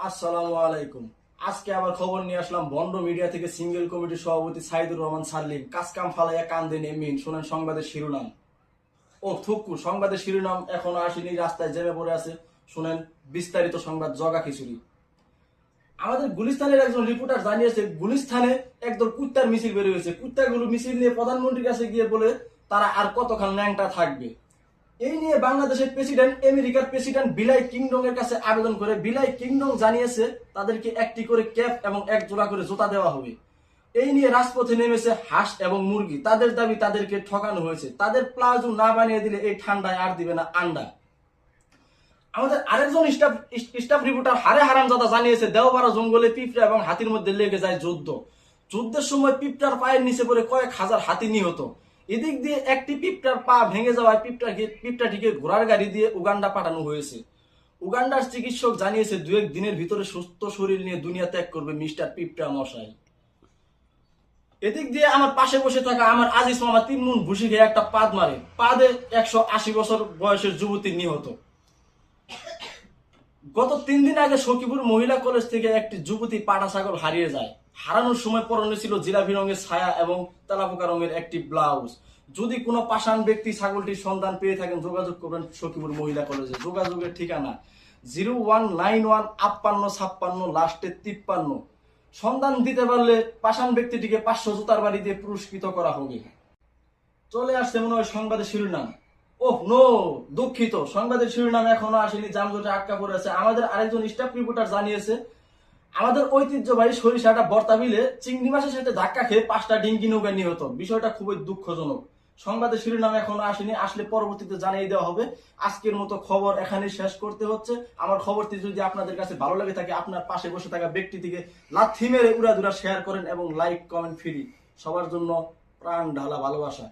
আসসালামু আলাইকুম। আজকে আবার খবর নিয়ে আসলাম বন্ড মিডিয়া থেকে সিঙ্গেল কমিটির সভাপতি সাইদুর রহমান সাল্লিম কাসকাম ফালাইয়া কান্দে নেমিন। শোনেন সংবাদের শিরোনাম। ও থুকু, সংবাদের শিরোনাম এখনো আসেনি, রাস্তায় জেমে পড়ে আছে। শুনেন বিস্তারিত সংবাদ। জগা খিচুড়ি। আমাদের গুলিস্তানের একজন রিপোর্টার জানিয়েছে গুলিস্তানে একদল কুত্তার মিছিল বের হয়েছে। কুত্তাগুলো মিছিল নিয়ে প্রধানমন্ত্রীর কাছে গিয়ে বলে তারা আর কতক্ষণ ন্যাংটা থাকবে। এই নিয়ে বাংলাদেশের প্রেসিডেন্ট, আমেরিকার প্রেসিডেন্ট বিলাই কিংডমের কাছে আবেদন করে বিলাই কিংডম জানিয়েছে তাদেরকে একটি করে ক্যাপ এবং এক জোড়া করে জুতা দেওয়া হবে। এই নিয়ে রাজপথে নেমেছে হাঁস এবং মুরগি। তাদের দাবি তাদেরকে ঠকানো হয়েছে। তাদের প্লাজো না বানিয়ে দিলে এই ঠান্ডায় আর দিবে না আন্ডা। আমাদের আরেকজন স্টাফ রিপোর্টার হারে হারামজাদা জানিয়েছে দেওবাড়া জঙ্গলে পিঁপড়া এবং হাতির মধ্যে লেগে যায় যুদ্ধ। যুদ্ধের সময় পিঁপড়ার পায়ের নিচে পড়ে কয়েক হাজার হাতি নিহত। এদিক দিয়ে একটি পিঁপড়ার পা ভেঙে যাওয়ায় পিঁপড়াটিকে ঘোড়ার গাড়ি দিয়ে উগান্ডা পাঠানো হয়েছে। উগান্ডার চিকিৎসক জানিয়েছে 2-1 দিনের ভিতরে সুস্থ শরীর নিয়ে দুনিয়া ত্যাগ করবে মিস্টার পিঁপড়া মশাই। এদিক দিয়ে আমার পাশে বসে থাকা আমার আজিজ মামা 3 মণ ভুসি খেয়ে একটা পাদ মারে। পাদে 180 বছর বয়সের যুবতী নিহত। গত 3 দিন আগে সখীপুর মহিলা কলেজ থেকে একটি যুবতী পাটা ছাগল হারিয়ে যায়। হারানোর সময় পরনে ছিল জিলাপি রঙের ছায়া এবং তেলাপোকা রঙের একটি ব্লাউজ। যদি কোনো পাষাণ ব্যক্তি ছাগলটির সন্ধান পেয়ে থাকেন যোগাযোগ করবেন সখীপুর মহিলা কলেজে। যোগাযোগের ঠিকানা 0191 লাস্টে 53। সন্ধান দিতে পারলে পাষাণ ব্যক্তিটিকে 500 জুতার বাড়ি দিয়ে পুরস্কৃত করা হবে। চলে আসছে মনে হয় সংবাদের শিরোনাম। ওহ নো, দুঃখিত, সংবাদের শিরোনাম এখনো আসেনি, যানজটে আটকা পড়ে আছে। আমাদের আরেকজন স্টাফ রিপোর্টার জানিয়েছে আমাদের ঐতিহ্যবাহী সরিষাটা বর্তাবিলে চিংড়ি মাছের সাথে ধাক্কা খেয়ে 5টা ডিঙ্গি নৌকা নিহত। বিষয়টা খুবই দুঃখজনক। সংবাদের শিরোনাম এখনো আসেনি, আসলে পরবর্তীতে জানিয়ে দেওয়া হবে। আজকের মতো খবর এখানে শেষ করতে হচ্ছে। আমার খবরটি যদি আপনাদের কাছে ভালো লাগে থাকে আপনার পাশে বসে থাকা ব্যক্তিটিকে লাথি মেরে উড়াদুরা শেয়ার করেন এবং লাইক কমেন্ট ফ্রি। সবার জন্য প্রাণ ঢালা ভালোবাসা।